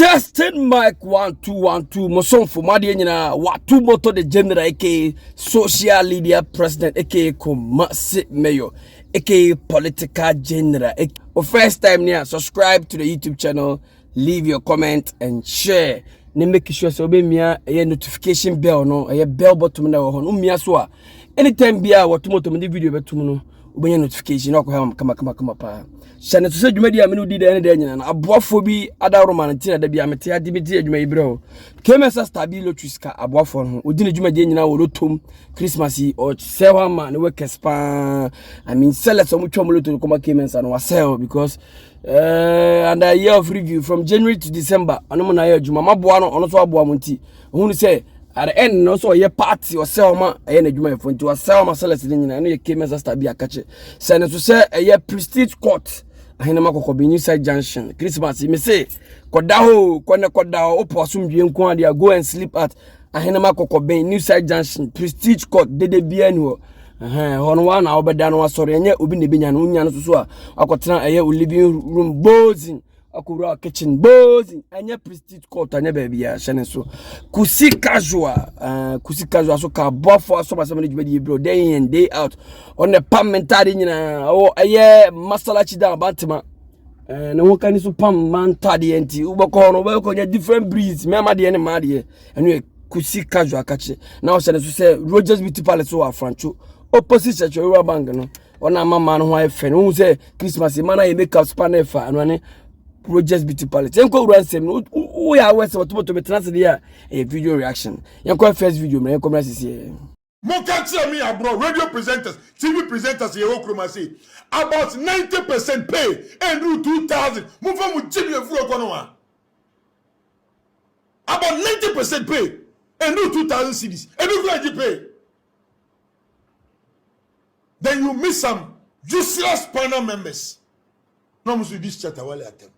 Testing mic 1212 Mosonfo Madi nyina watu moto the general aka social media president aka Kumasi mayor aka political general. First time near subscribe to the YouTube channel, leave your comment and share. Ne make sure so be mia a notification bell no a bell button na ho no mia so a anytime bia watu moto me video betum no ubenya notification no ko kama pa shane to say dwumadi amenu di da ne da nyina na aboafo bi adaro man tina da bia mete ade bi di dwuma ibro kemesa stabilo twiska aboafo no odi ne dwumadi nyina wo lotom Christmas o sewa man we kespa I mean sell some twom lotom kuma kemesa no sell because and a year of review from January to December anomo na ya dwuma maboa no ono so aboa monti ohunu say at the end no so ye party or sell ma e na dwuma efo nti wa sell ma sell ni nyina no ye kemesa stabi akache say na so say ye prestige court ahina makoko be new side junction Christmas me say koda ho koda opo asomdwe nko ade go and sleep at ahina makoko be new side junction prestige court dede bia ni ho hono wa na obeda no wasore enye obi ne benya no nya no so a akotena eye living room bozing akura kitchen bozing enye prestige court anya ba bia hye so kusi casual so ka bofo so basem ne djubadi bro day in day out on the parliamentary nyina o eye masala chida bantema na wo kan so pam man tade enti ubako no ubako nya different breeds me ma de ne ma de enu kusi casual kache na o hye so say Rogers Beauty Palace so afrancho opposite church bank no ona mama no ho afen wo say Christmas mana ye make up spanner fa no ne Rogers Beauty Palace enko uransem no wo ya wese to betrance de a video reaction yenko first video me yenko mrasisi mo can tell me abro radio presenters TV presenters ye okroma say about 90% pay and do 2000 mo fa mo chibi efuro ko no wa about 90% pay and do 2000 cedis and you pay. Then you miss some useless panel members. No musu this chat awale atem.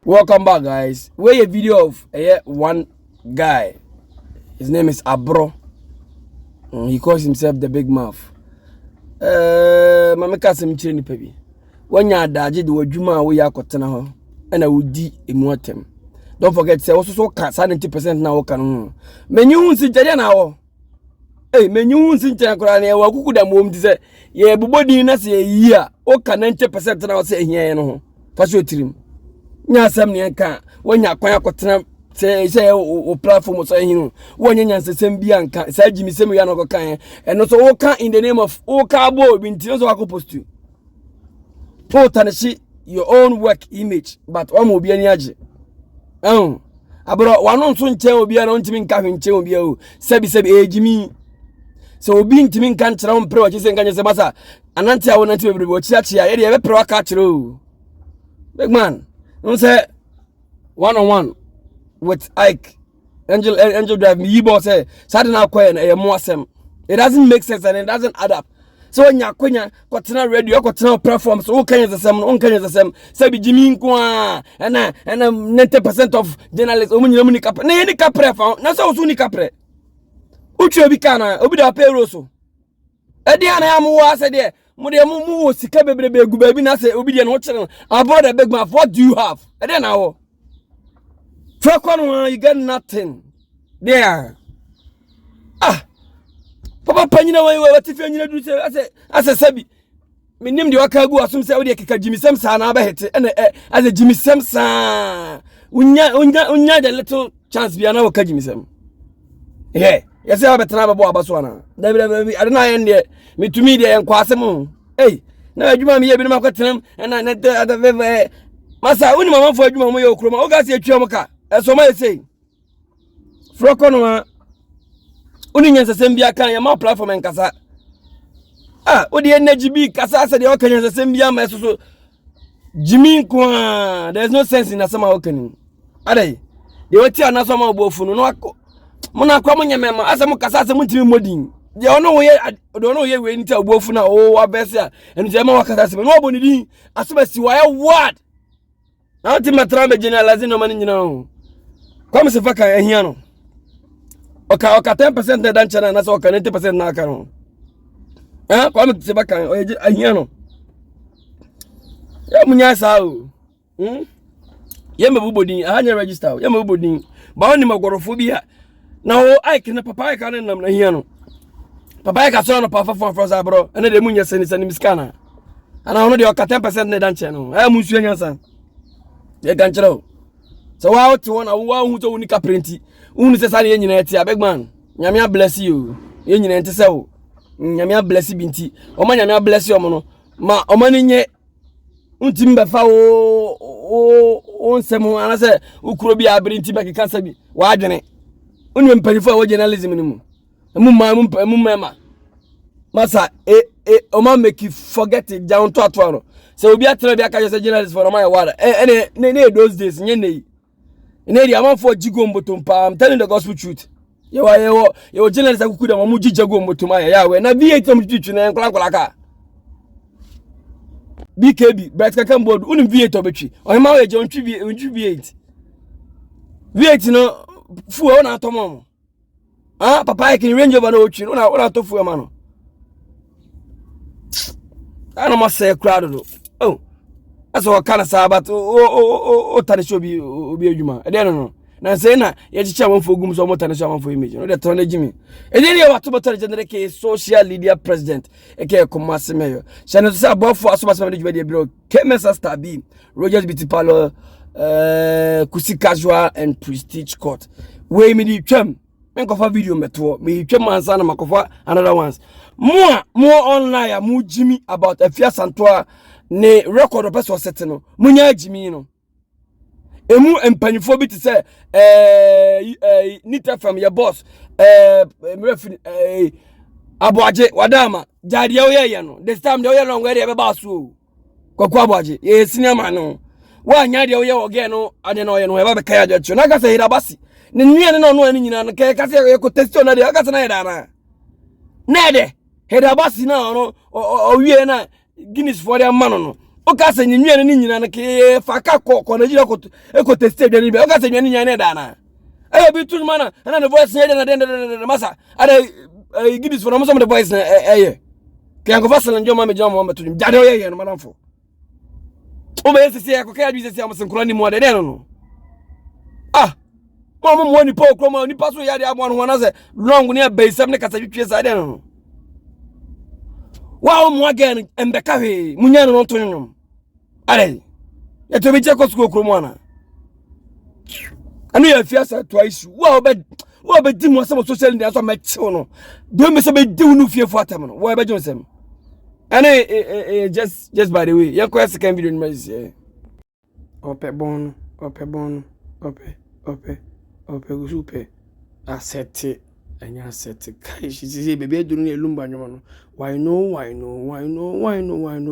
Welcome back, guys. Where a video of one guy. His name is Abro. He calls himself the Big Mouth. Mameka sem chire ni pebi. Wanya adaje de wadwuma we yakotena ho. Na wodi emuatem. Don't forget say also so ka 90% na wo ka no. Menyu nsi jade na wo. Menyu nsi nchen kora na wa kuku da mom dize ye bubodi na se yi a o ka 90% na wo se ehia no ho fa so tirim nya asam ne ka wonya kwan akotena se o platform so ehinu wonya nyansesem bi anka sa jimisem ya no ko kan eno so wo ka in the name of o ka bo bi ntino so akopost you put and see your own work image but o mo bi ani age abro wano nso nchen obi a no ntimi nka hwenchen obi a o sebi ejimi so obi ntimi nka nkyera wo mpre wa chise nka nyese basa anante a wo nante bebrebe wo chiachia ye de be pre wa ka kyere o big man no say one on one with Ike Angel Drive me yibo say sade na akwa na mo asem it doesn't make sense and it doesn't add up so nya kwanya kwatena radio kwatena platform so kan yesem no kan yesem say bi jimi nko a na 90% of journalists omunyina mu ni kapre na ye ni kapre fa na so so ni kapre uchu obi kana obi da payroll so edi ana ya mu wa se de mu de mu wo sika bebrebe egu ba bi na se obi de no kire about the Big Mouth. What do you have edi na wo you get nothing there papa panyina wa tifi anyina du se ase sabi minim de waka gu asum se wo de keka jimisem sa na ba hete as jimisem sa unya the little chance bi na waka jimisem yes I better na babo abaso na dabi adena yen de metumi de en kwasem na adwuma me ye bi na makotenam na masa uni mama fo adwuma mo ye okroma o ga se atwa mo ka so ma say froko no uni nyansesem bia kan ya ma platform en kasa odi energy bi kasa ase de o kan nyansesem bia ma so jimi nko there's no sense in asama okani adai de wati anaso ma obofu no akọ muna kwa munyemema asa mukasa asa mutimi modin de ono wo ye we nti obofu na o abese a enu je ma wakasa se no oboni din asaba si wa what na ti matra me generalize no mani nyina ho kwa me se faka ehia no oka 10% dan chana na so oka 90% na aka no kwa me se faka ehia no ya munya sa o Ye me bubodin ahanya register ye me bubodin ba woni magorofo bi ha na o Ike na papa Ike na nam na hia no papa Ike so no papa for za bro ene de munya sani miskana ana ono de o ka 10% ne danche no musu anyansa ye ganchero so wa oti wona wa hu to unika prenti unu se sane ye nyina eti abegman nyame bless you ye nyina enti se wo nyame bless binti o ma nyame bless you no ma o ma nye untimbe fa o nsemu ana se ukuro bi abrinti be keka bi wa adwene unu mpanifo wo journalism ni mu mema masa o ma make you forget it down to atwaro se obi atira bi aka je journalist for my word ne those days nye nei ne dia man for jigo mbotom pa I'm telling the gospel truth ye journalist akuku da mo jijago mbotom ya we na V8 mo twitwi na nkla ka BKB bright kakam board unim V8 obetwi o ma we je ontwi V8 V8 no fuo na atomo papa Ike range over no otwi na to fuo ma no ana ma say crowd do oh aso kana sabat o tane so obi adwuma e dey no na say na ye chicha wonfo gum so mo tane so wonfo image no dey ton na jimi e dey ne wato botare general ke social media president e ke komase meyo chane so abofo asobasa me djuma dey bro kemesa star b Rogers Bitipalo Kusi Casual and Prestige Court we me di twam me kofa video meto me twam ansa na makofa another ones more online mu jimi about Asantewaa ne record of person set no munya jimi no emu empanifo bi te se nita from your boss Aboagye wadama jade ye no this time de ye no where be ba so kwakwa Aboagye ye sinema no wa nya de ye oge no ade no ye no e ba kai ajo na ka se hira basi ne nwie ne no ani nyina no ka se ye ko testi na de ka se na ye dana na de hira basi na no o wie na Guinness for their man no o ka se nwie ne nyina no ke fa ka ko na jira ko e testi de ni be o ka se nwie nyina ne dana ayo bi tu mana na the voice ne de na masa ada Guinness for some of the voice na ke an ko fa se njo ma me jama mo metu jade o ye no manamfo o be sisi ko ka adu sisi am senkura ni mo de no mo ni po kroma ni paso ya de abo no na se long ni abaisam ne kasa twetwe sa de no wa mo again embeka we munya no to nyum are ya to bi che ko sko kroma na anu ya fiasa twice wa be di mo some social media so ma chiwo no do me se be di unu fie fo atam no wa be jonsem and just by the way, you can second video in my say. Ope bon, super. Asset and you set it. She says, baby, do need lumba no. Why no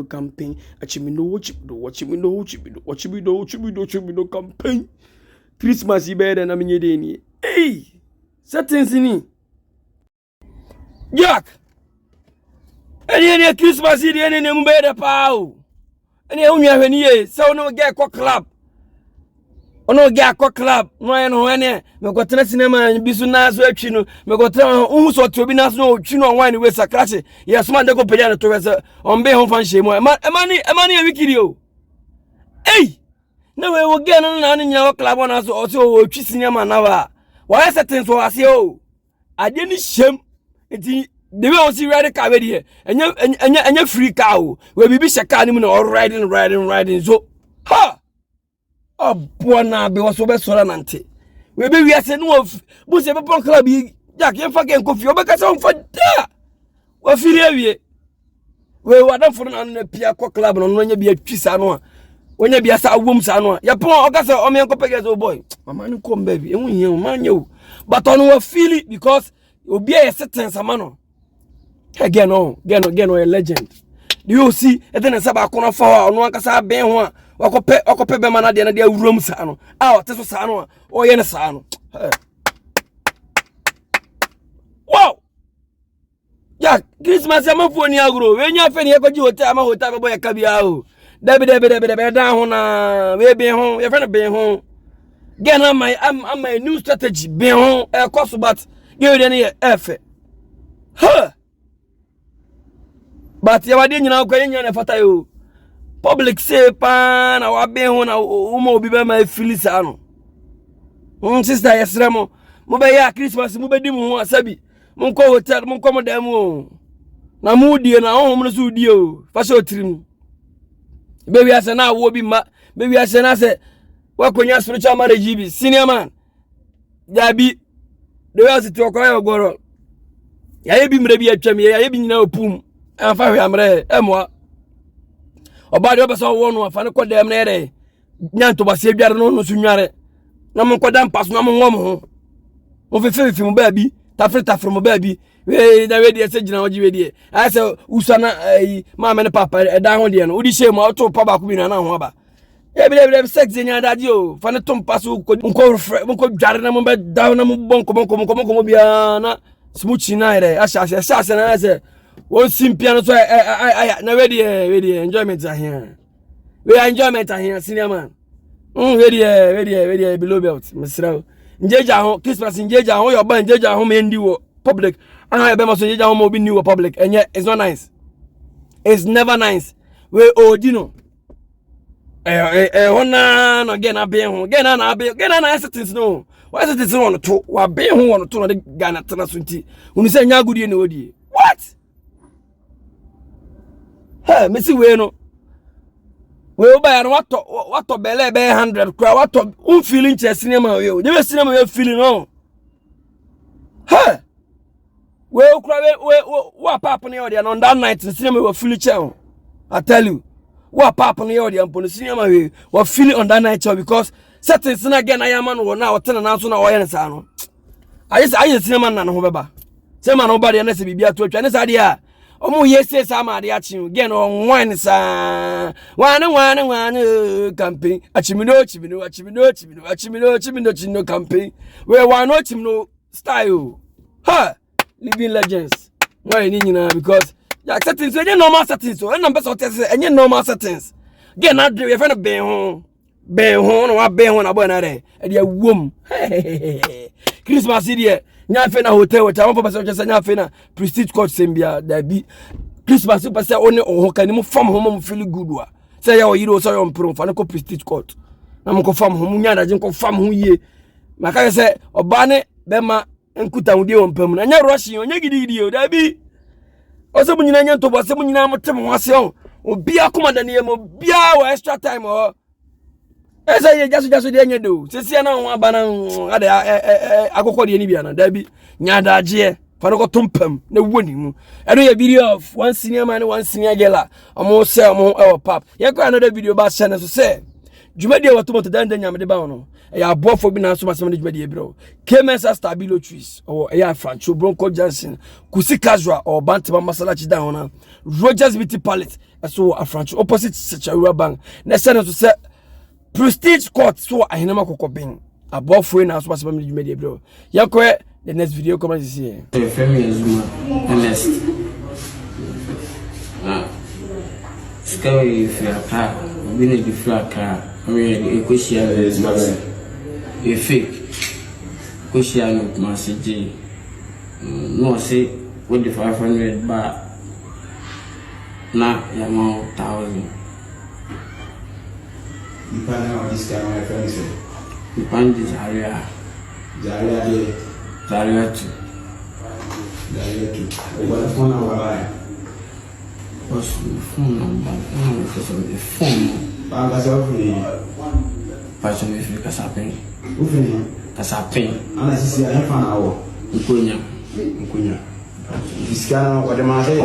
campaign. Actually, no watch me do campaign. Christmas is better than a minute. Hey, settings in Jack. Any Christmas is any better pow. Any only so no get cock club. Ono get cock club. No, any me got a cinema and bisuna so chino. Me got so to be no chino wine with a crash. Yes, man, the go piano to us on be home fan shame. A money a wiki. Hey, no, we will get on in your club on us also cinema now. Why certain so I say, oh, I didn't shame it. The way I see radical here, and you free cow, where we be shakani or riding. So, ha! Oh, Buana be was so best solanante. We be are saying, no, Bush ever punk club, Jack, you fucking coffee, because I'm for there. What feel you? We were done for an Pia club, and when you be a chisano, when you be a womb sano, your poor Augusta or me uncle Pegaso boy. My man come, baby, and you man you. But on what feel it because you'll be a certain samano. Again, a legend. Do you see? And then a sabacona for one cassa ben one, or copper man at the room sano. Our Tesso Sano, or Yenesano. Wow! Yeah, Christmas, I'm a phone agro. When you're fanny, I got you a time, I would have a boy a caviar. Debbie, down, we'll be home, your friend be home. Again, I'm my new strategy, be home, a cost, but give it any effort. Huh! But you didn't know going on a fatayo. public say pa na wa be ho na umo obi be ma feel sa no sister yesremo mo be ya Christmas mo be di mo ho asabi mo ko hotel mo ko mo da mu na mu die na ho mo so die o fa so tirim be wi ase na wo bi ma be wi ase na se wa konya spiritual marriage bi senior man dabi de wa se to ko ya goro ya ye bi mre bi atwam ya ye bi nyina opum afa hwe amre emwa obade obeso wo no afa ne ko dem na ere nyanto base adware no so nware na mo ko dam paso na mo ngom ho mo fefe mo ba bi tafre mo ba bi we na we de se gina oji we de ase usana ma me ne papa da ho de no odi she mo to pa ba ku bi na ho aba e bi sex nya daji o fa ne tom paso ko ko dware na mo be da na mo bonko bia na smuchi na ere asha na ase won simpiano so na we de enjoyment ahia we enjoyment ahia senior man we de below belt misra njeja ho Christmas njeja ho yo ban njeja ho me ndi wo public ana be ma so njeja ho mo bi ni wo public enye it's not nice, it's never nice we odino hona no get na be ho get na settings no why is it on to wa be ho on to no de Ghana tana so nti unu se nya agudie na odie what Messi we no we oba ya no wato bele be 100 kwa wato feeling che cinema we dey cinema we feeling no we okra we papa ne odi on that night cinema we feeling che I tell you we papa ne odi on cinema we feeling on that night because certain sin again I am man wo na wotena na so na wo ye nsa no ayi cinema na no beba cinema no ba de na se bibia to atwa ne sa de a omo yese sama de achi gen on wan sa wan campaign achimino chino campaign we wan no chimno style living legends why ni nyina because ya settings any normal settings so na person tell say any normal settings gen na de we fe no ben ho no wa ben ho na boy na de e de wom Christmas here nya fe na hotel mo papa say nya fe na prestige court sembia da bi Christmas papa say oni ho kan mo fam ho mo feel good wa say ya o yiro so yo mpro fa na ko prestige court na mo ko fam ho mo nya da jin ko fam ho yie maka say oba ne be ma enkuta wudi o mpam na nya rush yo nya gidi o da bi o se mo nyina nya to bo se mo nyina mo tem ho ase o obi akoma da ne mo bia wa extra time o esa ye jaso de nya do sesi na ho aba na ade akokọ de ni bia na da bi nya daje fa no ko tompam na woni mu eno ye video of one senior man one senior girl omo se omo e pap ye ko another video ba channel so se djumade wa tomoto dan dan nyamde ba no e ya boafo bi na so masem djumade bro KMS stabilo trees o e ya Francho Bronco Johnson kusi casual o bantama masala chi dan ona Rogers Beauty Palette so Francho opposite Sechawa Bank na channel so se prestige court so ahinama kokobin abofo na so masem djumade bro ye ko the next video come on see here the family Zuma honest scary faka we need the faka we question is a fake question message no say with the 500 baht na yama 1000 you can now this guy my friend say you can this area Zaria tu. What phone number buy? What's the phone number? No, because of the phone. Banga sofri. Passion if you kasapin. Ufini. Kasapin. Ana sisi ya fan awo. Nkunya. Iskana kwa dema say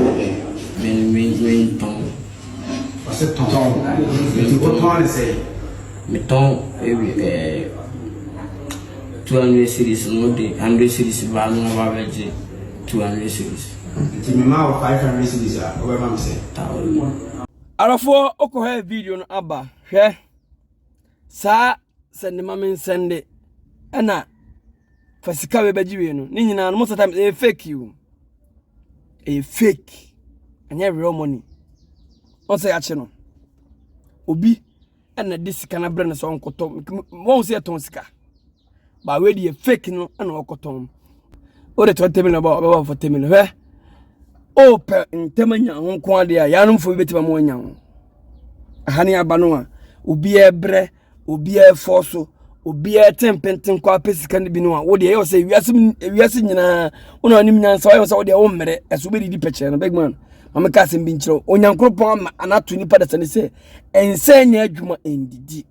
men ton. What's it ton? What ton say? Me ton 200 series no day 100 series ba no Aboagye 200 series Timima 500 series over mam say arafo okoha video no aba hwe sa send mama send na fasika we bagiwe no ni nyina no most time fake you fake anya real money on say ache no obi na disika na bre no so onkoto won say ton sika ba we dey fake no na okoton o de 20 million ba 40 million he o pe ntemanya ho ko ade ya no fo betima mo anya ho hani abanoa obi ebre obi efoso obi etempenten kwa pesika ne bi no a wo de e say wiase nyina wona onim nyansa wo say wo de wo mmere eso be di pekere no big man mama ka sem bi nkyiro onyankropon anato ni pada sane say ense nya adwuma endidi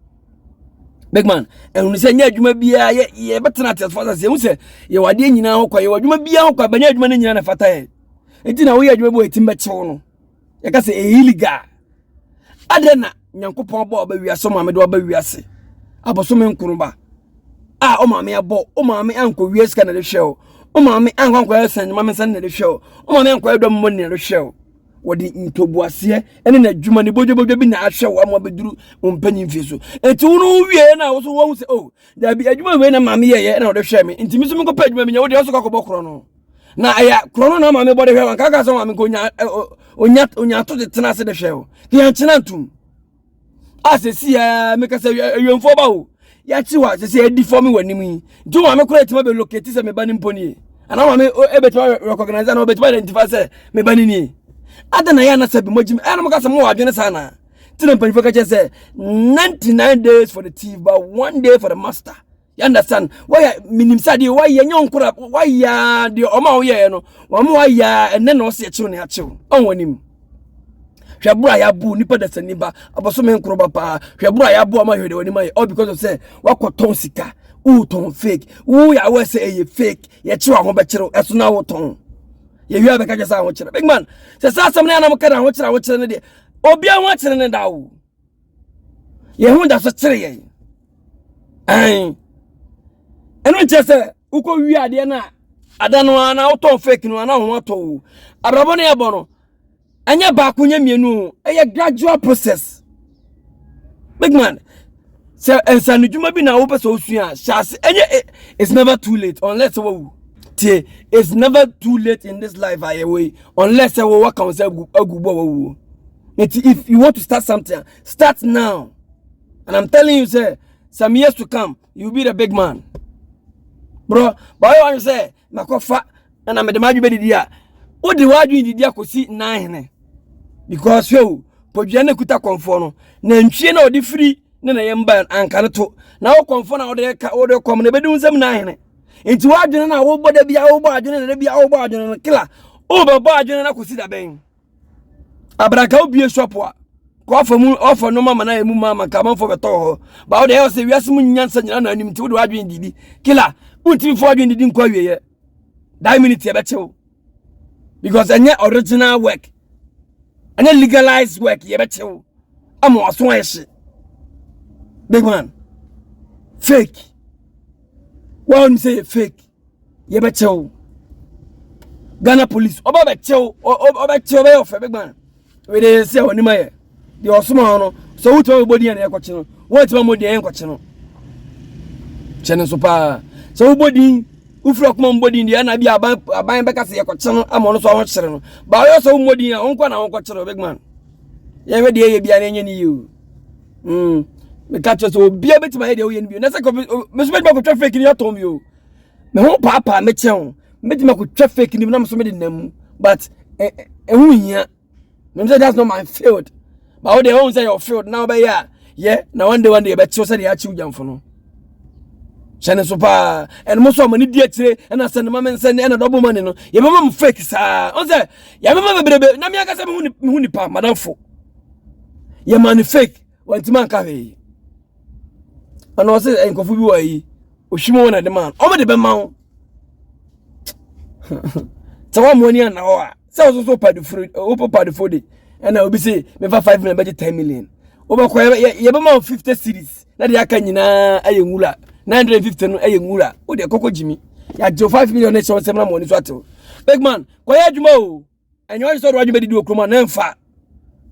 big man enu say nya adwuma bia ye betena at for say hu say ye wade nyina ho kwa ye adwuma bia ho kwa banya adwuma ne nyina na fata ye enti na wo ye adwuma bo etim be chewo no ye ka say illegal adena nyankopon bo ba wiase ma me do ba wiase aboso me nkurumba o maame abo o maame anko wiase ka na de hwew o maame anko yasan maame san na de hwew o maame anko edom mo ne de hwew wodi ntobuase ene na adwuma ne bojo bi na ahwew amo beduru ompanyi mfieso enti wonu wie na wo so wo se da bi adwuma we na maame ye na wo de hwe me enti mi so me ko pa adwuma mi nya wo de so ko bokro no na aya krono na maame bo de hwe wanka ka so maame ko onya to de tena se de hwew ki yan chena ntum asesi make say yemfo ba o ya chi wa sesi edi for me wanim ntu ma me kura tima be locate se me ba ni mponi ana ma me ebetima recognize na obetima identify se me ba ni ni adana ya na sabi mojim ana maka se mo wadwene sana tina mpani foka che se 99 days for the thief but 1 day for the master. You understand? Why minim sadi why ye nyonkura why ya de oma wo ye no wa mo why ya ene na o se chiwo ne achiwo on wanim hwebura ya bu nipa da saniba aboso me nkroba pa hwebura ya bu ama hwede wani mai all because of say wakoton sika ton fake ya we say e fake ye chiwa ho be kire eso na wo ton ye wi abeka jesa ho kire big man say sasam na na mka na ho kire ne de obi an ho kire ne da wo ye hu da so kire ye eno chese uko wi ade na adano ana wo ton fake no ana ho to wo abrabo ne yebo no anya ba kunya mienu a gradual process big man so ensanu djuma bi na wo pese osua shase anya it's never too late unless wo tie it's never too late in this life way unless wo work on say agugbo wo if you want to start something start now and I'm telling you say some years to come you'll be the big man bro but I want to say makofa na me de madu be dia o de wadu didi akosi 9 because yo podua na kuta konfo no na ntwie na odi free na yemba anka to na wo konfo na wo de kom na bedun sam na hene enti wadwene na wo boda bia wo badwene na bia wo badwene kila o be badwene na kosi da ben abraka obie shop a ko afamu ofo no mama na emu mama ka manfo beto ho ba wo de yo se wiase mu nyansa nyina na anim ti wo de wadwene didi kila unti fo wadwene didi nkwa wiye that minute e be chew because any original work and legalized work ye bechew am waso eshi big man fake one say fake ye bechew Ghana police oba bechew be of big man we dey say oni maye the osuma no so we tell body na ekochi no what ma mo dey enkochi no chene so pa so body ufro kuma mbodi ndi na bia aban beka se yekoche no amono so ho kire no ba yo so mbodi ya onko na onko kire big man ye we de ye bia na enye ni you me catch so bia betima ye de ye ni bi na se ko me so be ko traffic ni atom yo me ho papa me chen betima ko traffic ni na so me de nam but hu hia me say that's not my field but what they own say your field now be yeah na one day be cho say they achieve jamfo no chane so pa en mo so mani die tire na send ma men send na double money no ye mama fake sa on say ye mama bebrebe na me aka say me hu pa madam fo ye man fake wanti man ka he ana say en kofu bi wa yi ohwimo na de man o me de be man tawa mo ni na ho a say so pa de free o pa de fodi and obi say me fa 5 million budget 10 million o ba ko ye be man 50 series na de aka nyina ayengula 950 no ayengura o de koko jimi ya jo 5 million na so semna money so ato big man ko ya adwuma o enyo so do adwuma didi okroma na mfa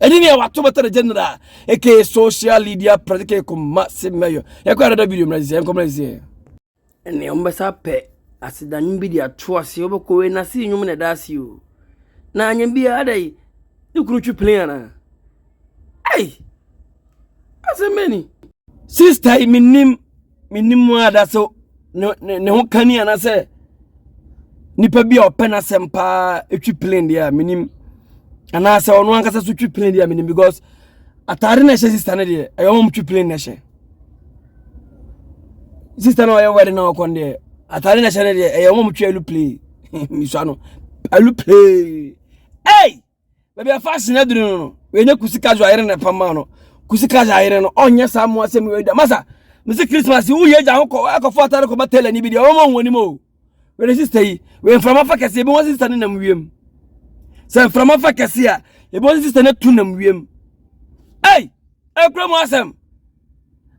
edi ne wato better general eke social media practice ko massive mayo ya ko ada video mrazi en ko mrazi ene ombesa pe asidanyu bi dia to ase obeko we na si nyum na da si o na anyam bi adai ikuru plan na ai asemeni sister minim ada so ne ho kani ana se nipa bi opena sempa etwi plane dia minim ana se ono ankasa so twi plane dia minim because atare na sister na de e wo mtwi plane na hye sister na o wedding na okonde atare na hye de e wo mtwi alu play mi so ano alu play hey baby fashion na duru no we nya kusika zo ayere na pama no kusika zo ayere no onye samu asem we da masa misi Christmas wo ye ja ko akofo atare ko batele ni bi de wo mo woni mo we sister yi we from afa kese bi wo sister ni nam wiem se from afa kese a e bo sister na tu nam wiem hey ekrom asem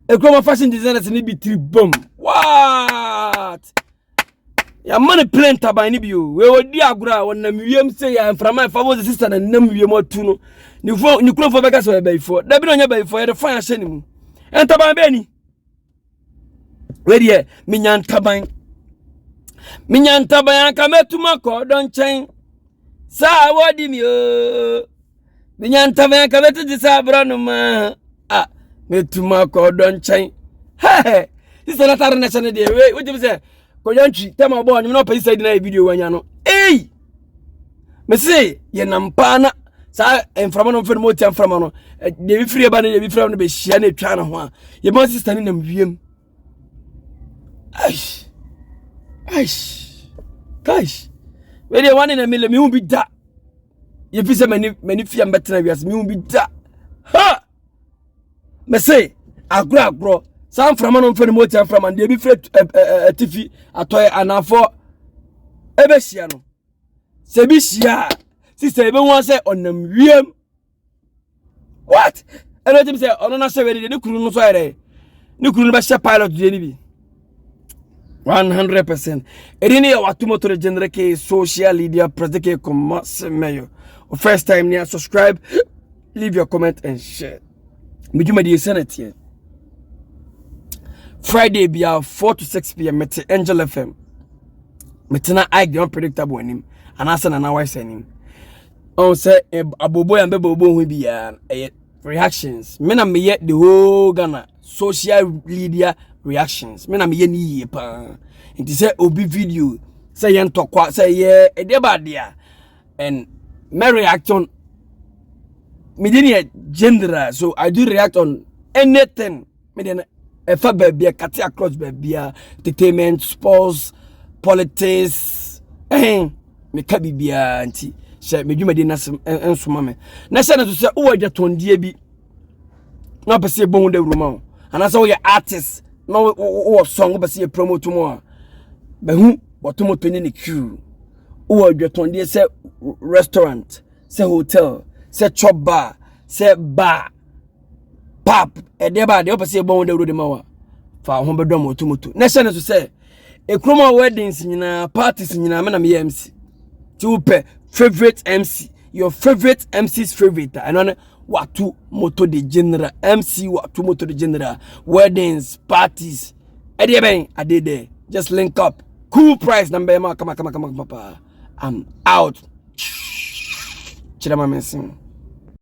ekrom fashion designers ni bi tri bom what ya man plane taban ni bi o we odi agura won nam wiem se ya from afa wo sister na nam wiem atu no ni kuro fo be ka so e bai fo da bi no nya bai fo e de fan ahye ni mu entaban be ni we die minyantaban kametuma ko don chen sa wodi mi o minyantaban kametu di sa branu ma ah metuma ko don chen he this na tar na chane de we ujim se ko yantwi tema bo anyum no pa inside na video wanya no eh me se ye nampa na sa enframa no fe mo ti enframa no de bi free ba na de bi free no be hia na twa na ho a ye mo sister ni nam wiem aish guys we dey one in a million me won be da ye fi se mani fi am better wias me won be da ha me say agro sam from no mfa mo tia from and dey be free atifi atoy anafo ebe hia no se bi hia sister ebe won say onam wiem what eno tim say ono na se we dey ne kuru no so ere ne kuru no be hia pilot dey ni bi 100%. Edini ya watu moto general ke social media president ke commence mayo. First time near subscribe, leave your comment and share. Mijuma di senate here. Friday be 4 to 6 p.m. Mete Angel FM. Metena Ike the unpredictable him. And Asana na wise him. On say abobo and bebo hu be reactions. Mena me yet the whole Ghana social media reactions. Me na me ye ni pa. Inti say obi video say yen tokwa say ye e de ba dia and me react on me dey general, so I do react on anything. Me dey e fa ba bia cut across ba bia entertainment, sports, politics me ka bibia anti say me dwuma dey na ensoma me na say na so say o wa dwatondie bi na pese bon de ruma ana say we artist no o song be say promote mo be hu botomo to ni queue o dwatondie say restaurant, say hotel, say chop bar, say bar pub e de ba de o pese bon de ro de ma wa fa ho be dom otomoto na say na so say e kroma weddings nyina parties nyina me na me MC ti wo pe favorite MC, your favorite MC's favorite. I know watu moto de general MC, watu moto de general weddings, parties. Ade ben ade there. Just link up. Cool price number ma come papa. I'm out. Chira ma mensin.